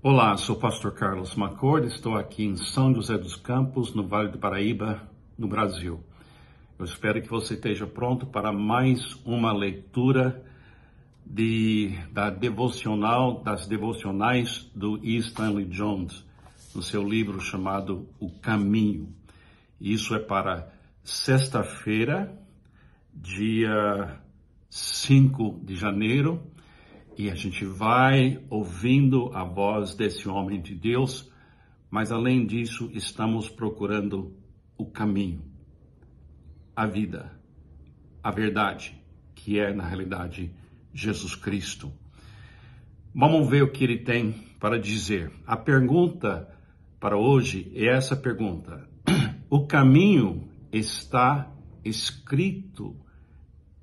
Olá, sou o pastor Carlos Macord, estou aqui em São José dos Campos, no Vale do Paraíba, no Brasil. Eu espero que você esteja pronto para mais uma leitura das devocionais do E. Stanley Jones, no seu livro chamado O Caminho. Isso é para sexta-feira, dia 5 de janeiro, e a gente vai ouvindo a voz desse homem de Deus, mas além disso, estamos procurando o caminho, a vida, a verdade, que é, na realidade, Jesus Cristo. Vamos ver o que ele tem para dizer. A pergunta para hoje é essa pergunta: o caminho está escrito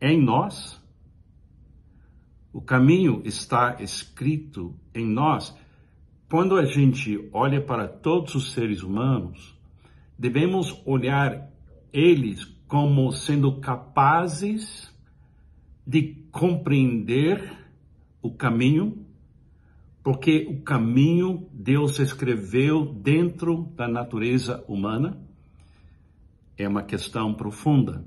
em nós? O caminho está escrito em nós. Quando a gente olha para todos os seres humanos, devemos olhar eles como sendo capazes de compreender o caminho, porque o caminho Deus escreveu dentro da natureza humana. É uma questão profunda.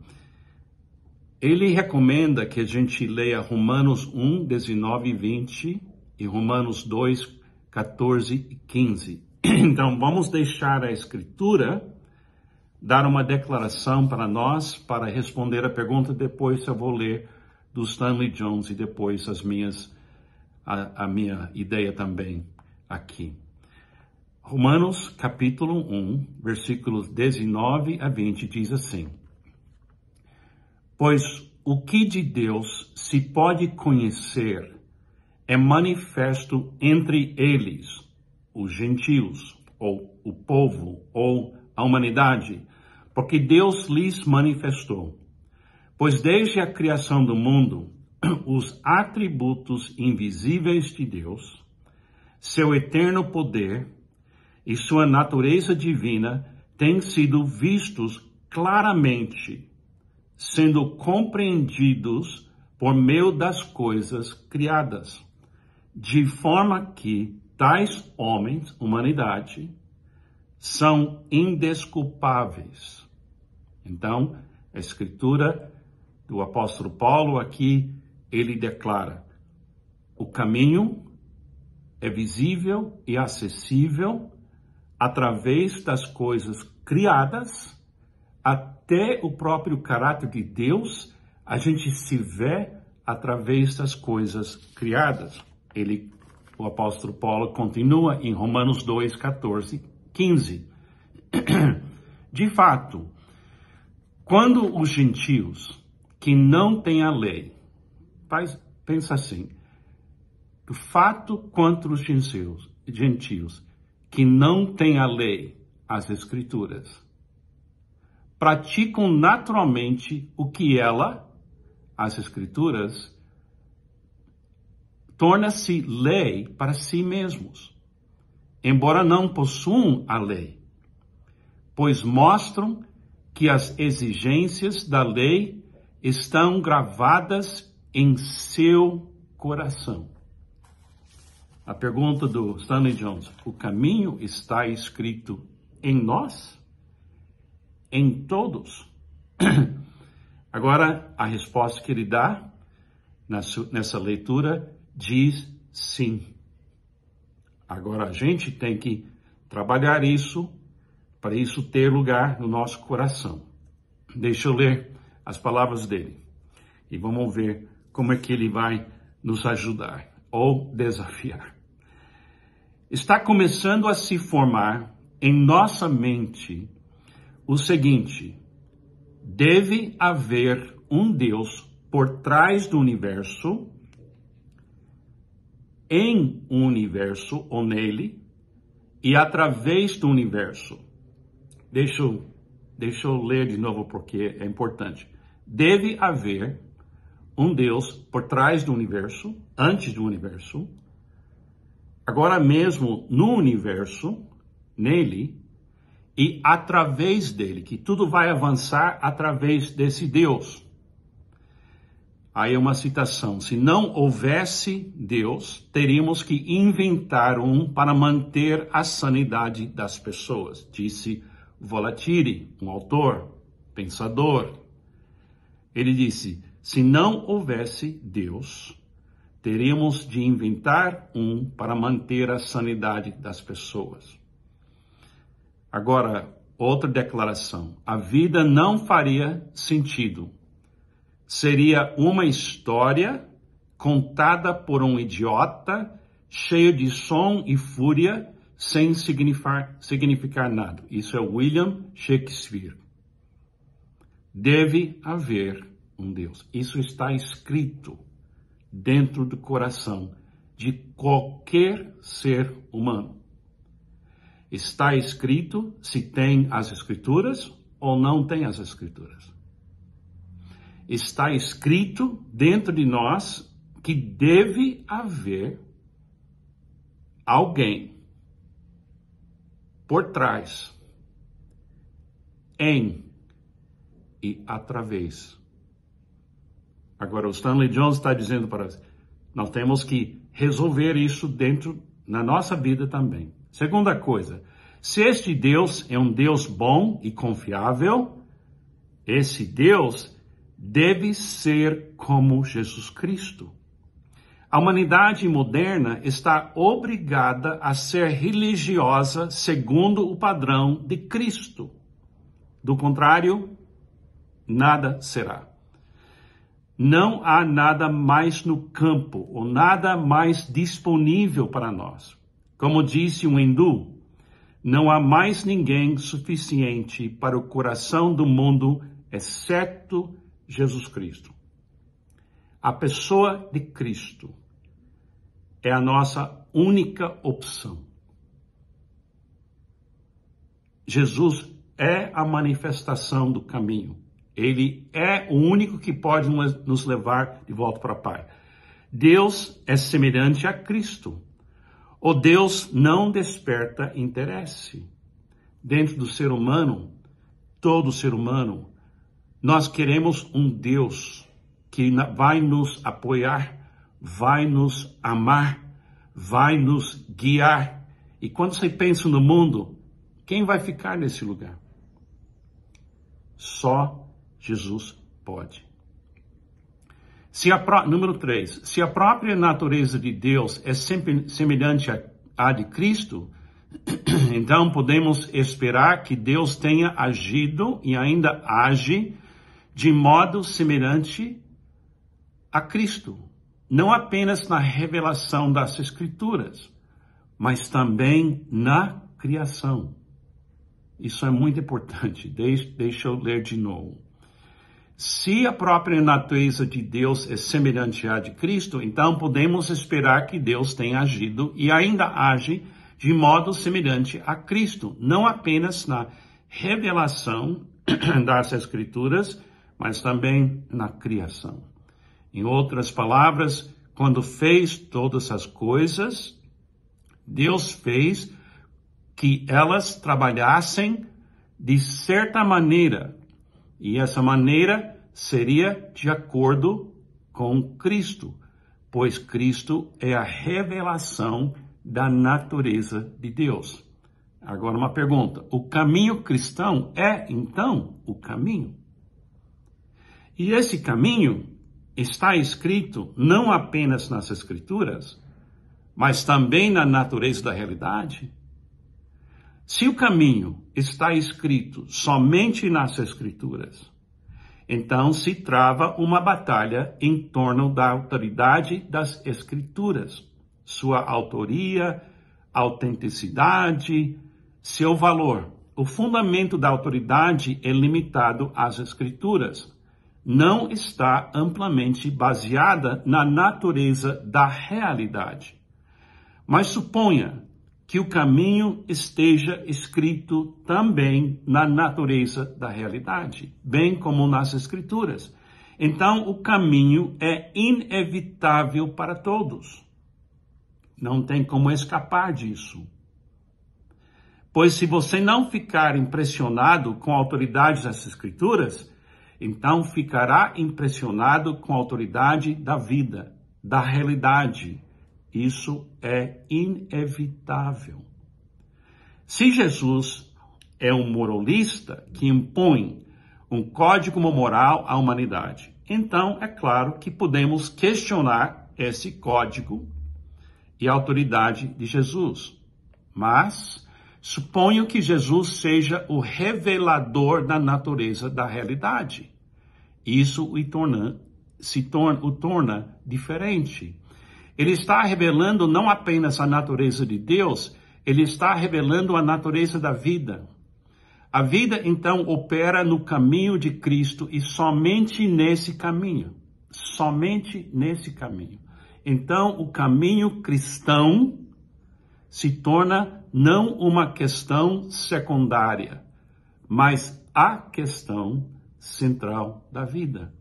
Ele recomenda que a gente leia Romanos 1, 19 e 20 e Romanos 2, 14 e 15. Então, vamos deixar a Escritura dar uma declaração para nós, para responder a pergunta. Depois eu vou ler do Stanley Jones e depois a minha ideia também aqui. Romanos, capítulo 1, versículos 19 a 20, diz assim: pois o que de Deus se pode conhecer é manifesto entre eles, os gentios, ou o povo, ou a humanidade, porque Deus lhes manifestou. Pois desde a criação do mundo, os atributos invisíveis de Deus, seu eterno poder e sua natureza divina têm sido vistos claramente, sendo compreendidos por meio das coisas criadas, de forma que tais homens, humanidade, são indesculpáveis. Então, a escritura do apóstolo Paulo aqui, ele declara: o caminho é visível e acessível através das coisas criadas. Até o próprio caráter de Deus, a gente se vê através das coisas criadas. O apóstolo Paulo continua em Romanos 2, 14, 15. De fato, quando os gentios que não têm a lei, pensa assim, do fato quanto os gentios que não têm a lei, as escrituras, praticam naturalmente o que as escrituras, torna-se lei para si mesmos, embora não possuam a lei, pois mostram que as exigências da lei estão gravadas em seu coração. A pergunta do Stanley Jones: o caminho está escrito em nós? Em todos? Agora, a resposta que ele dá nessa leitura diz sim. Agora, a gente tem que trabalhar isso, para isso ter lugar no nosso coração. Deixa eu ler as palavras dele e vamos ver como é que ele vai nos ajudar ou desafiar. Está começando a se formar em nossa mente o seguinte: deve haver um Deus por trás do universo, em um universo ou nele, e através do universo. Deixa eu ler de novo porque é importante. Deve haver um Deus por trás do universo, antes do universo, agora mesmo no universo, nele, e através dele, que tudo vai avançar através desse Deus. Aí é uma citação: se não houvesse Deus, teríamos que inventar um para manter a sanidade das pessoas, disse Voltaire, um autor, pensador. Ele disse: se não houvesse Deus, teríamos de inventar um para manter a sanidade das pessoas. Agora, outra declaração: a vida não faria sentido. Seria uma história contada por um idiota, cheio de som e fúria, sem significar nada. Isso é William Shakespeare. Deve haver um Deus. Isso está escrito dentro do coração de qualquer ser humano. Está escrito se tem as Escrituras ou não tem as Escrituras. Está escrito dentro de nós que deve haver alguém por trás, em e através. Agora, o Stanley Jones está dizendo para nós temos que resolver isso dentro na nossa vida também. Segunda coisa, se este Deus é um Deus bom e confiável, esse Deus deve ser como Jesus Cristo. A humanidade moderna está obrigada a ser religiosa segundo o padrão de Cristo. Do contrário, nada será. Não há nada mais no campo ou nada mais disponível para nós. Como disse um hindu, não há mais ninguém suficiente para o coração do mundo, exceto Jesus Cristo. A pessoa de Cristo é a nossa única opção. Jesus é a manifestação do caminho. Ele é o único que pode nos levar de volta para o Pai. Deus é semelhante a Cristo. O Deus não desperta interesse. Dentro do ser humano, todo ser humano, nós queremos um Deus que vai nos apoiar, vai nos amar, vai nos guiar. E quando você pensa no mundo, quem vai ficar nesse lugar? Só Jesus pode. Número 3. Se a própria natureza de Deus é sempre semelhante à de Cristo, então podemos esperar que Deus tenha agido e ainda age de modo semelhante a Cristo. Não apenas na revelação das Escrituras, mas também na criação. Isso é muito importante. Deixa eu ler de novo. Se a própria natureza de Deus é semelhante à de Cristo, então podemos esperar que Deus tenha agido e ainda age de modo semelhante a Cristo, não apenas na revelação das Escrituras, mas também na criação. Em outras palavras, quando fez todas as coisas, Deus fez que elas trabalhassem de certa maneira, e essa maneira seria de acordo com Cristo, pois Cristo é a revelação da natureza de Deus. Agora uma pergunta: o caminho cristão é, então, o caminho? E esse caminho está escrito não apenas nas Escrituras, mas também na natureza da realidade. Se o caminho está escrito somente nas Escrituras, então se trava uma batalha em torno da autoridade das Escrituras, sua autoria, autenticidade, seu valor. O fundamento da autoridade é limitado às Escrituras. Não está amplamente baseada na natureza da realidade. Mas suponha que o caminho esteja escrito também na natureza da realidade, bem como nas Escrituras. Então, o caminho é inevitável para todos. Não tem como escapar disso. Pois se você não ficar impressionado com a autoridade das Escrituras, então ficará impressionado com a autoridade da vida, da realidade. Isso é inevitável. Se Jesus é um moralista que impõe um código moral à humanidade, então é claro que podemos questionar esse código e a autoridade de Jesus. Mas suponho que Jesus seja o revelador da natureza da realidade. Isso o torna diferente. Ele está revelando não apenas a natureza de Deus, ele está revelando a natureza da vida. A vida, então, opera no caminho de Cristo e somente nesse caminho. Somente nesse caminho. Então, o caminho cristão se torna não uma questão secundária, mas a questão central da vida.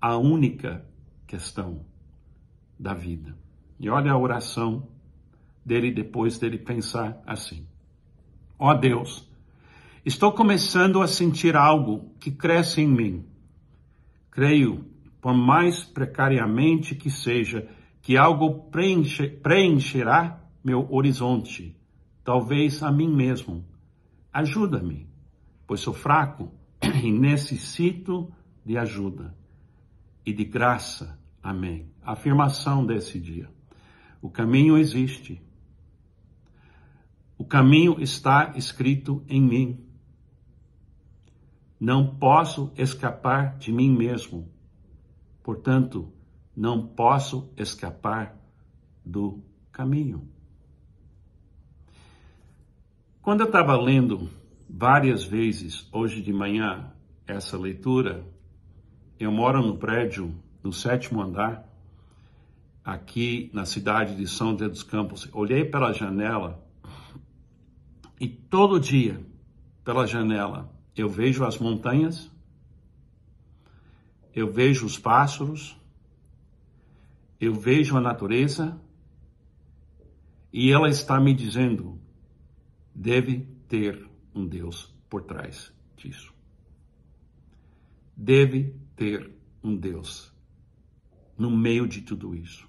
A única questão da vida. E olha a oração dele depois dele pensar assim. Ó Deus, estou começando a sentir algo que cresce em mim. Creio, por mais precariamente que seja, que algo preencherá meu horizonte, talvez a mim mesmo. Ajuda-me, pois sou fraco e necessito de ajuda e de graça. Amém. Afirmação desse dia. O caminho existe. O caminho está escrito em mim. Não posso escapar de mim mesmo. Portanto, não posso escapar do caminho. Quando eu estava lendo várias vezes hoje de manhã essa leitura, eu moro no prédio, no 7º andar, aqui na cidade de São José dos Campos. Olhei pela janela e todo dia, pela janela, eu vejo as montanhas, eu vejo os pássaros, eu vejo a natureza e ela está me dizendo, deve ter um Deus por trás disso. Deve ter um Deus no meio de tudo isso.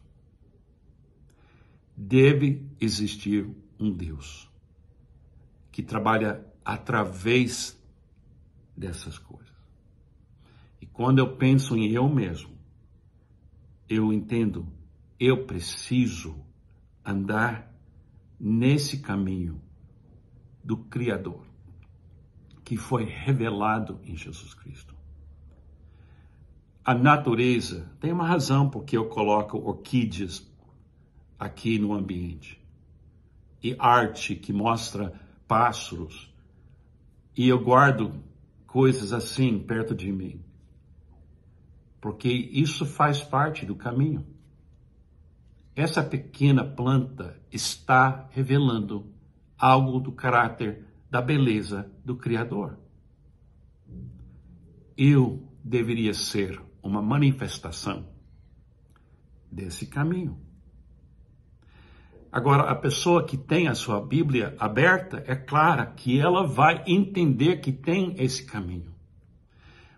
Deve existir um Deus que trabalha através dessas coisas. E quando eu penso em eu mesmo, eu entendo, eu preciso andar nesse caminho do Criador, que foi revelado em Jesus Cristo. A natureza, tem uma razão porque eu coloco orquídeas aqui no ambiente. E arte que mostra pássaros. E eu guardo coisas assim perto de mim. Porque isso faz parte do caminho. Essa pequena planta está revelando algo do caráter, da beleza do Criador. Eu deveria ser uma manifestação desse caminho. Agora, a pessoa que tem a sua Bíblia aberta, é clara que ela vai entender que tem esse caminho.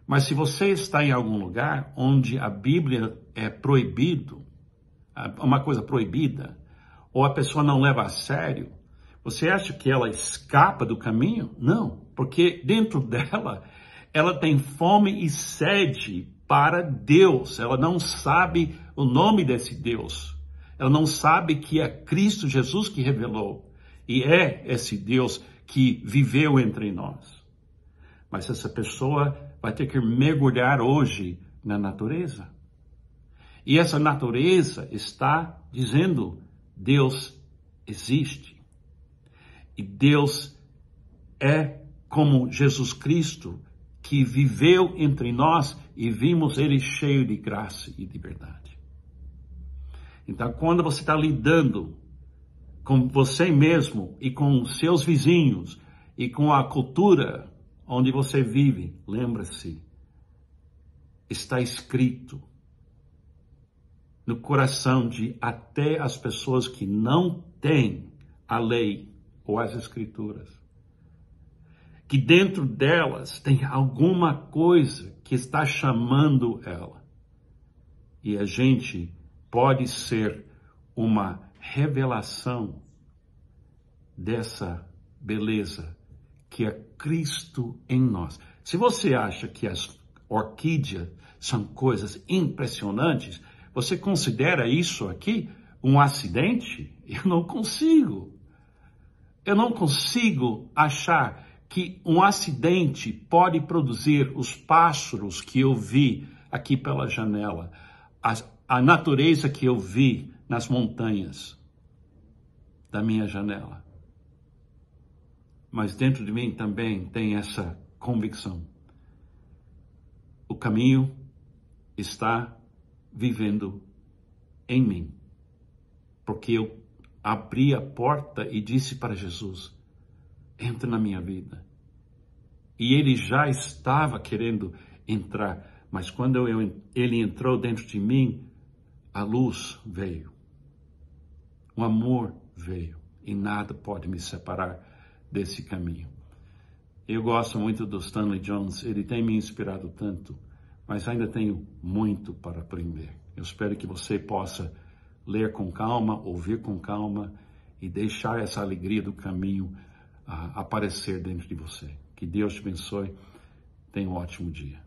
Mas se você está em algum lugar onde a Bíblia é proibido, uma coisa proibida, ou a pessoa não leva a sério, você acha que ela escapa do caminho? Não, porque dentro dela, ela tem fome e sede para Deus. Ela não sabe o nome desse Deus. Ela não sabe que é Cristo Jesus que revelou. E é esse Deus que viveu entre nós. Mas essa pessoa vai ter que mergulhar hoje na natureza. E essa natureza está dizendo, Deus existe. E Deus é como Jesus Cristo, que viveu entre nós e vimos ele cheio de graça e de verdade. Então, quando você está lidando com você mesmo e com seus vizinhos e com a cultura onde você vive, lembra-se, está escrito no coração de até as pessoas que não têm a lei ou as escrituras, que dentro delas tem alguma coisa que está chamando ela. E a gente pode ser uma revelação dessa beleza que é Cristo em nós. Se você acha que as orquídeas são coisas impressionantes, você considera isso aqui um acidente? Eu não consigo. Eu não consigo achar que um acidente pode produzir os pássaros que eu vi aqui pela janela, a natureza que eu vi nas montanhas da minha janela. Mas dentro de mim também tem essa convicção. O caminho está vivendo em mim. Porque eu abri a porta e disse para Jesus, entra na minha vida. E ele já estava querendo entrar, mas quando ele entrou dentro de mim, a luz veio. O amor veio e nada pode me separar desse caminho. Eu gosto muito do Stanley Jones, ele tem me inspirado tanto, mas ainda tenho muito para aprender. Eu espero que você possa ler com calma, ouvir com calma e deixar essa alegria do caminho aparecer dentro de você. Que Deus te abençoe. Tenha um ótimo dia.